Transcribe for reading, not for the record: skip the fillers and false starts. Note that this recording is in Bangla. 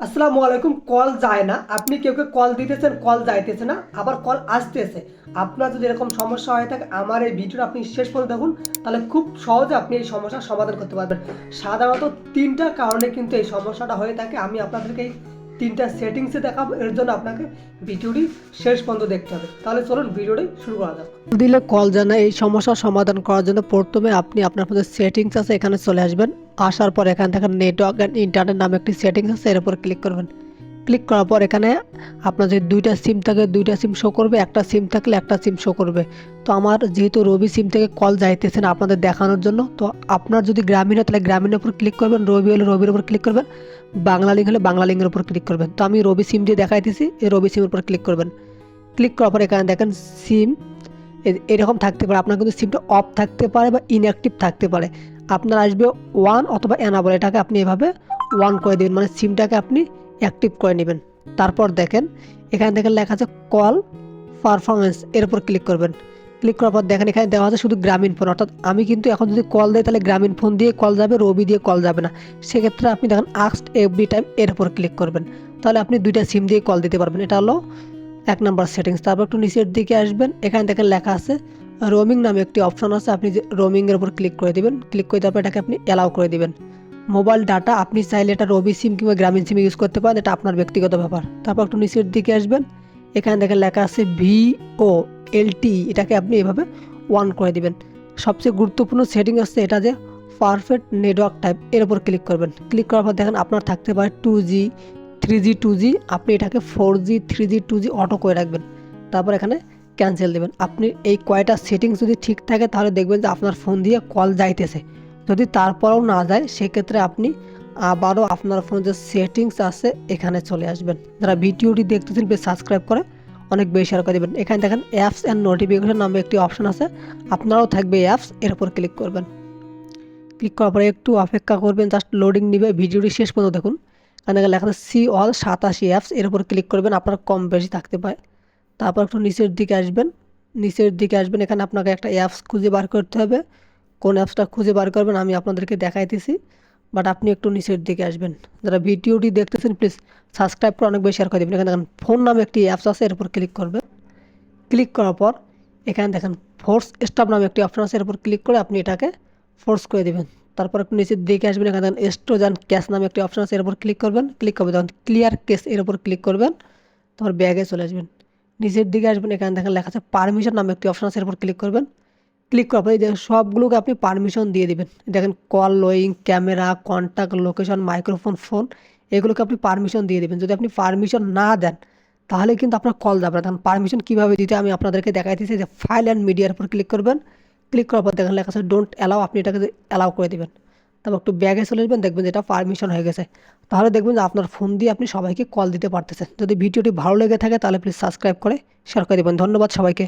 আসসালামু আলাইকুম। কল যায় না, আপনি কেউকে কল দিতেছেন, কল যাইতেছে না, আবার কল আসতেছে। আপনার যদি এরকম সমস্যা হয়ে থাকে, আমার এই ভিডিওটা আপনি শেষ পর্যন্ত দেখুন, তাহলে খুব সহজে আপনি এই সমস্যার সমাধান করতে পারবেন। সাধারণত তিনটা কারণে কিন্তু এই সমস্যাটা হয়ে থাকে। আমি আপনাদেরকে এই তিনটা সেটিংসে দেখাবো, এর জন্য আপনাকে ভিডিওটি শেষ পর্যন্ত দেখতে হবে। তাহলে চলুন ভিডিওটি শুরু করা যাক। দিলে কল যায় না, এই সমস্যার সমাধান করার জন্য প্রথমে আপনি আপনার মধ্যে সেটিংস আছে এখানে চলে আসবেন। আসার পর এখান থেকে নেটওয়ার্ক অ্যান্ড ইন্টারনেট নামে একটি সেটিংস আছে, এর উপর ক্লিক করবেন। ক্লিক করার পর এখানে আপনার যদি দুইটা সিম থাকে দুইটা সিম শো করবে, একটা সিম থাকলে একটা সিম শো করবে। তো আমার যেহেতু রবি সিম থেকে কল যাইতেছে না আপনাদের দেখানোর জন্য, তো আপনার যদি গ্রামীণ হয় তাহলে গ্রামীণের উপর ক্লিক করবেন, রবি হলে রবির উপর ক্লিক করবেন, বাংলা লিঙ্ক হলে বাংলা লিঙ্কের উপর ক্লিক করবেন। তো আমি রবি সিম দিয়ে দেখাইতেছি, এই রবি সিমের উপর ক্লিক করবেন। ক্লিক করার পর এখানে দেখেন সিম এরকম থাকতে পারে, আপনার কিন্তু সিমটা অফ থাকতে পারে বা ইনঅ্যাক্টিভ থাকতে পারে। আপনার আসবে ওয়ান অথবা এনাবল, এটাকে আপনি এভাবে ওয়ান করে দেবেন, মানে সিমটাকে আপনি অ্যাক্টিভ করে নেবেন। তারপর দেখেন এখানে দেখেন লেখা আছে কল পারফরমেন্স, এর উপর ক্লিক করবেন। ক্লিক করার পর দেখেন এখানে দেওয়া আছে শুধু গ্রামীণ ফোন, অর্থাৎ আমি কিন্তু এখন যদি কল দেয় তাহলে গ্রামীণ ফোন দিয়ে কল যাবে, রবি দিয়ে কল যাবে না। সেক্ষেত্রে আপনি দেখেন আস্কড এভরি টাইম, এর উপর ক্লিক করবেন। তাহলে আপনি দুইটা সিম দিয়ে কল দিতে পারবেন। এটা হলো এক নাম্বার সেটিংস। তারপর একটু নিচের দিকে আসবেন, এখানে দেখেন লেখা আছে রোমিং নামে একটি অপশন আছে, আপনি যে রোমিংয়ের উপর ক্লিক করে দিবেন। ক্লিক করে তারপর এটাকে আপনি অ্যালাউ করে দিবেন। মোবাইল ডাটা আপনি চাইলে এটা রবি সিম কিংবা গ্রামীণ সিম ইউজ করতে পারেন, এটা আপনার ব্যক্তিগত ব্যাপার। তারপর একটু নিচের দিকে আসবেন, এখানে দেখেন লেখা আছে VOLTE, এটাকে আপনি এভাবে অন করে দিবেন। সবচেয়ে গুরুত্বপূর্ণ সেটিং আছে এটা যে পারফেক্ট নেটওয়ার্ক টাইপ, এর উপর ক্লিক করবেন। ক্লিক করার পর দেখেন আপনার থাকতে পারে 2G 3G 2G, আপনি এটাকে 4G 3G 2G অটো করে রাখবেন। তারপর এখানে ক্যান্সেল দেবেন। আপনি এই কয়টা সেটিংস যদি ঠিক থাকে তাহলে দেখবেন যে আপনার ফোন দিয়ে কল যাইতেছে। যদি তারপরেও না যায় সেক্ষেত্রে আপনি আবারও আপনার ফোনে যে সেটিংস আছে এখানে চলে আসবেন। যারা ভিডিওটি দেখতেছেন প্লিজ সাবস্ক্রাইব করে অনেক বেশি শেয়ার করে দেবেন। এখানে দেখেন অ্যাপস অ্যান্ড নোটিফিকেশন নামে একটি অপশন আছে, আপনারাও থাকবে অ্যাপস, এর উপর ক্লিক করবেন। ক্লিক করার পরে একটু অপেক্ষা করবেন, জাস্ট লোডিং নিবে। ভিডিওটি শেষ পর্যন্ত দেখুন। এখানে লেখা আছে সি অল 87 অ্যাপস, এর উপর ক্লিক করবেন, আপনার কম বেশি থাকতে পারে। তারপর একটু নিচের দিকে আসবেন, নিচের দিকে আসবেন, এখানে আপনাকে একটা অ্যাপস খুঁজে বার করতে হবে। কোন অ্যাপসটা খুঁজে বার করবেন আমি আপনাদেরকে দেখাইতেছি, বাট আপনি একটু নিচের দিকে আসবেন। যারা ভিডিওটি দেখতেছেন প্লিজ সাবস্ক্রাইব করে অনেক বেশি শেয়ার করে দেবেন। এখানে দেখেন ফোন নামে একটি অ্যাপস আছে, এর উপর ক্লিক করবেন। ক্লিক করার পর এখানে দেখেন ফোর্স স্টপ নামে একটি অপশন আছে, এর উপর ক্লিক করে আপনি এটাকে ফোর্স করে দেবেন। তারপর একটু নিচের দিকে আসবেন, এখানে দেখেন স্টোরেজ ক্যাশ নামে একটি অপশন আছে, এর উপর ক্লিক করবেন। ক্লিক করবেন তখন ক্লিয়ার কেস, এর উপর ক্লিক করবেন। তারপর ব্যাগে চলে আসবেন, নিচের দিকে আসবেন, এখানে দেখেন লেখা আছে পারমিশন নামে একটি অপশন আছে, এর উপর ক্লিক করবেন। ক্লিক করার পরে দেখেন সবগুলোকে আপনি পারমিশন দিয়ে দিবেন। দেখেন call lowing, camera, contact, location, microphone, phone, এগুলোকে আপনি পারমিশন দিয়ে দিবেন। যদি আপনি পারমিশন না দেন তাহলে কিন্তু আপনার কল যাবে না। তখন পারমিশন কীভাবে দিতে আমি আপনাদেরকে দেখাইতেছি, যে ফাইল অ্যান্ড মিডিয়ার উপর ক্লিক করবেন। ক্লিক করার পর দেখেন লেখা আছে ডোন্ট অ্যালাউ, আপনি এটাকে অ্যালাউ করে দেবেন। তারপর একটু ব্যাগে চলে আসবেন, দেখবেন যে এটা পারমিশন হয়ে গেছে। তাহলে দেখবেন যে আপনার ফোন দিয়ে আপনি সবাইকে কল দিতে পারতেছেন। যদি ভিডিওটি ভালো লেগে থাকে তাহলে প্লিজ সাবস্ক্রাইব করে শেয়ার করে দেবেন। ধন্যবাদ সবাইকে।